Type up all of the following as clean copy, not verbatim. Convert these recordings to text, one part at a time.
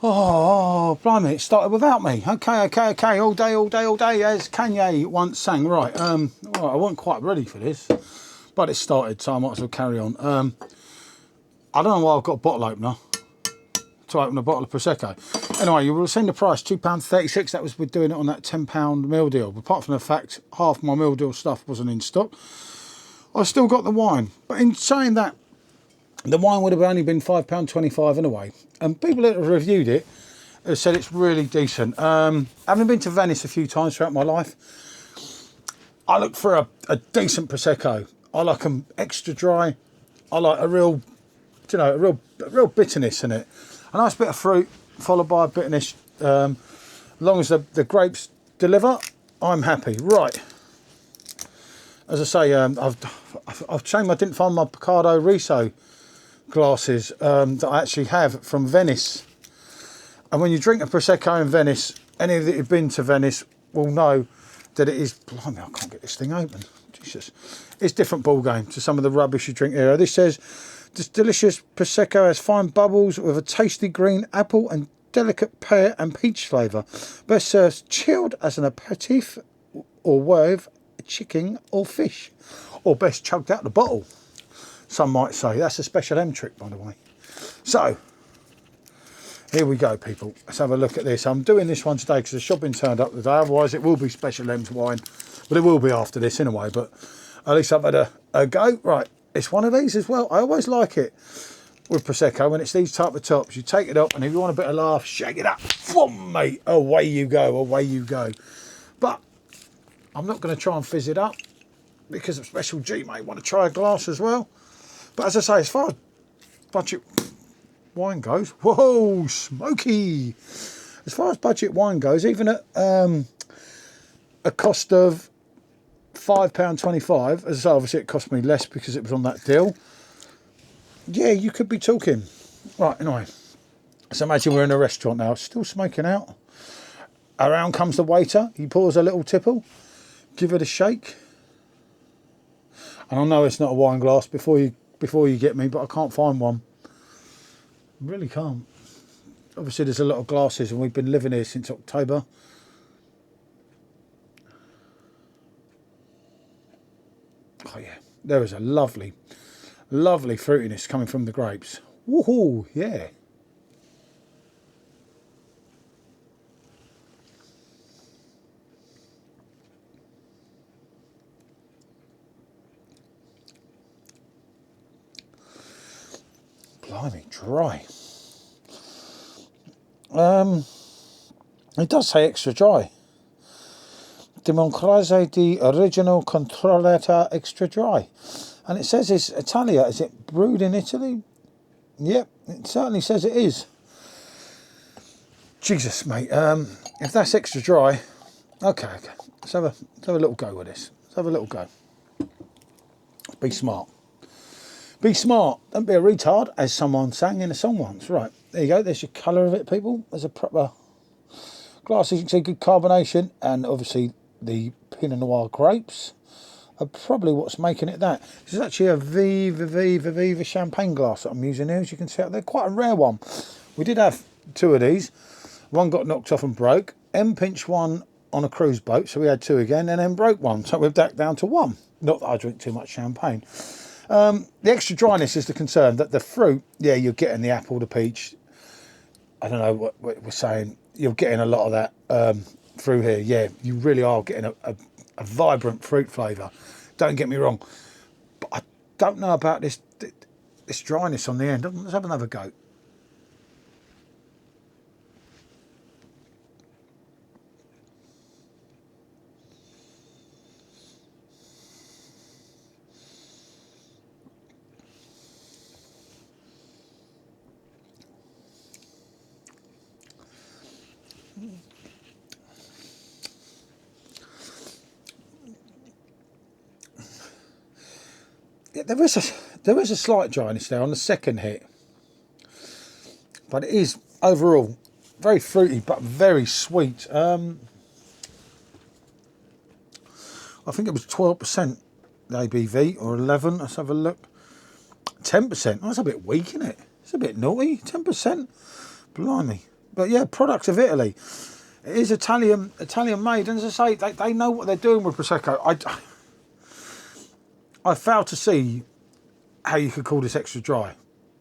Oh, blimey, it started without me. Okay, all day, as Kanye once sang. Right, right, I wasn't quite ready for this, but it started, so I might as well carry on. I don't know why I've got a bottle opener to open a bottle of Prosecco. Anyway, you will have seen the price, £2.36. That was with doing it on that £10 meal deal. Apart from the fact half my meal deal stuff wasn't in stock, I still got the wine. But in saying that, the wine would have only been £5.25 anyway. And people that have reviewed it have said it's really decent. Having been to Venice a few times throughout my life, I look for a decent Prosecco. I like them extra dry. I like a real, you know, a real bitterness in it. A nice bit of fruit followed by a bitterness. As long as the grapes deliver, I'm happy. Right. As I say, I've shame I didn't find my Picardo Riso glasses that I actually have from Venice. And when you drink a Prosecco in Venice, any that have been to Venice will know that it is, blimey, I can't get this thing open. Jesus. It's a different ball game to some of the rubbish you drink here. This says, this delicious Prosecco has fine bubbles with a tasty green apple and delicate pear and peach flavour. Best served chilled as an aperitif or with chicken or fish. Or best chugged out the bottle, some might say. That's a special M trick, by the way. So, here we go, people. Let's have a look at this. I'm doing this one today because the shopping turned up today. Otherwise, it will be Special M's wine. But it will be after this anyway. But at least I've had a go. Right, it's one of these as well. I always like it with Prosecco when it's these type of tops. You take it up, and if you want a bit of laugh, shake it up. Boom, mate. Away you go. Away you go. But I'm not going to try and fizz it up because of Special G may want to try a glass as well. But as I say, as far as budget wine goes, whoa, smoky. As far as budget wine goes, even at a cost of £5.25, as I say, obviously it cost me less because it was on that deal. Yeah, you could be talking. Right, anyway. So imagine we're in a restaurant now, still smoking out. Around comes the waiter. He pours a little tipple. Give it a shake. And I know it's not a wine glass before you get me, but I can't find one. I really can't. Obviously there's a lot of glasses and we've been living here since October. Oh yeah, there is a lovely, lovely fruitiness coming from the grapes. Woohoo, yeah. Blimey, dry. It does say extra dry. Democratize the original controllata extra dry. And it says it's Italia. Is it brewed in Italy? Yep, it certainly says it is. Jesus, mate. If that's extra dry, okay. Let's have a little go with this. Let's have a little go. Be smart. Be smart, don't be a retard, as someone sang in a song once. Right, there you go, there's your colour of it, people. There's a proper glass, you can see good carbonation, and obviously the Pinot Noir grapes are probably what's making it that. This is actually a Viva champagne glass that I'm using here, as you can see out there. Quite a rare one. We did have two of these. One got knocked off and broke. M pinched one on a cruise boat, so we had two again, and then broke one. So we've back down to one. Not that I drink too much champagne. The extra dryness is the concern, that the fruit, yeah, you're getting the apple, the peach. I don't know what we're saying. You're getting a lot of that through here. Yeah, you really are getting a vibrant fruit flavour. Don't get me wrong. But I don't know about this dryness on the end. Let's have another go. Yeah, there is a slight dryness there on the second hit, but it is overall very fruity but very sweet. I think it was 12% ABV or 11. Let's have a look. 10%. Oh, that's a bit weak, isn't it? It's a bit naughty. 10%. Blimey. But yeah, products of Italy. It is Italian made, and as I say, they know what they're doing with Prosecco. I fail to see how you could call this extra dry,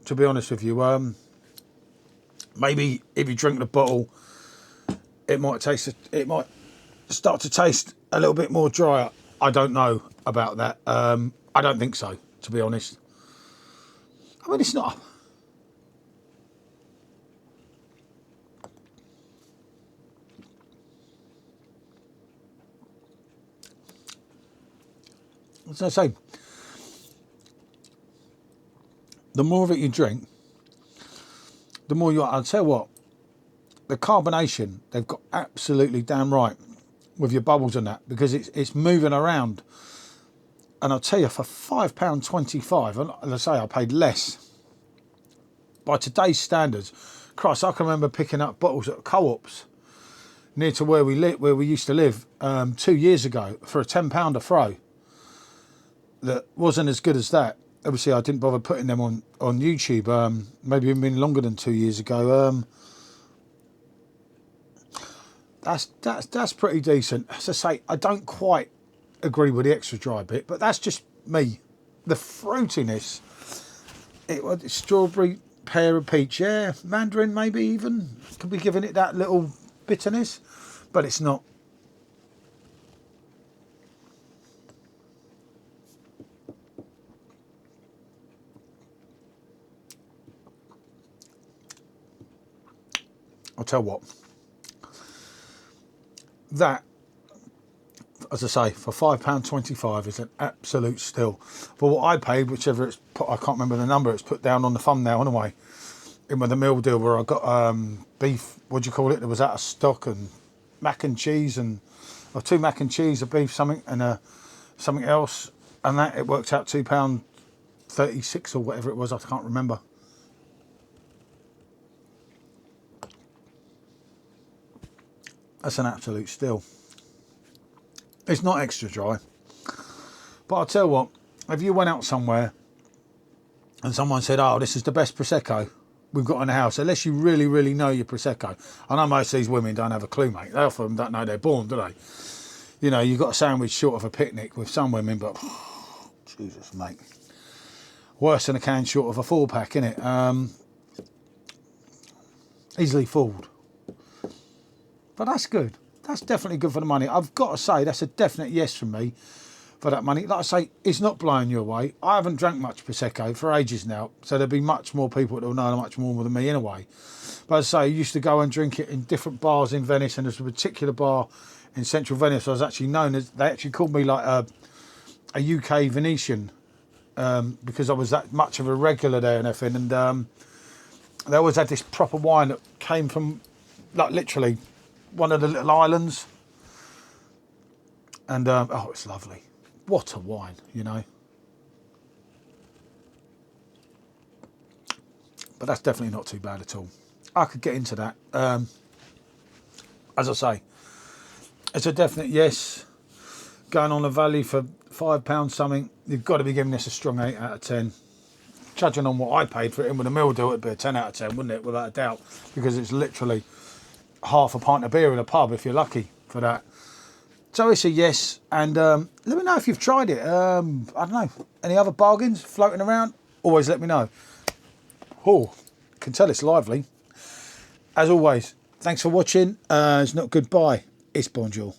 to be honest with you. Maybe if you drink the bottle, it might start to taste a little bit more drier. I don't know about that. I don't think so, to be honest. I mean, it's not. As I say, the more of it you drink, the more I'll tell you what, the carbonation, they've got absolutely damn right with your bubbles and that, because it's moving around. And I'll tell you, for £5.25, and as I say, I paid less. By today's standards, Christ, I can remember picking up bottles at co-ops near to where we used to live 2 years ago for a £10 throw. That wasn't as good as that. Obviously, I didn't bother putting them on YouTube. Maybe even been longer than 2 years ago. That's pretty decent. As I say, I don't quite agree with the extra dry bit, but that's just me. The fruitiness, strawberry, pear, and peach, yeah, mandarin maybe even could be giving it that little bitterness, but it's not. I'll tell you what, that, as I say, for £5.25 is an absolute steal. For what I paid, whichever it's put, I can't remember the number, it's put down on the thumbnail anyway, in with the meal deal where I got beef, what do you call it, there was out of stock, and mac and cheese, or 2 mac and cheese, a beef something, and something else, and that, it worked out £2.36 or whatever it was, I can't remember. That's an absolute steal. It's not extra dry, but I'll tell you what, if you went out somewhere and someone said, oh, this is the best Prosecco we've got in the house, unless you really, really know your Prosecco. I know most of these women don't have a clue, mate. Half of them don't know they're born, do they? You know, you've got a sandwich short of a picnic with some women, but Jesus, mate. Worse than a can short of a 4-pack, innit? Easily fooled. But that's good. That's definitely good for the money. I've got to say, that's a definite yes from me for that money. Like I say, it's not blowing you away. I haven't drank much Prosecco for ages now, so there'll be much more people that will know much more than me in a way. But as I say, I used to go and drink it in different bars in Venice, and there's a particular bar in central Venice I was actually known as, they actually called me like a UK Venetian, because I was that much of a regular there and everything. And they always had this proper wine that came from, like, literally one of the little islands, and oh, it's lovely. What a wine, you know. But that's definitely not too bad at all. I could get into that. As I say, it's a definite yes. Going on a value for £5 something, you've got to be giving this a strong 8 out of 10. Judging on what I paid for it, and with a meal deal, it'd be a 10 out of 10, wouldn't it? Without a doubt, because it's literally half a pint of beer in a pub if you're lucky for that. So it's a yes, and let me know if you've tried it. I don't know, any other bargains floating around? Always let me know. Oh, can tell it's lively. As always, thanks for watching. It's not goodbye, it's bonjour.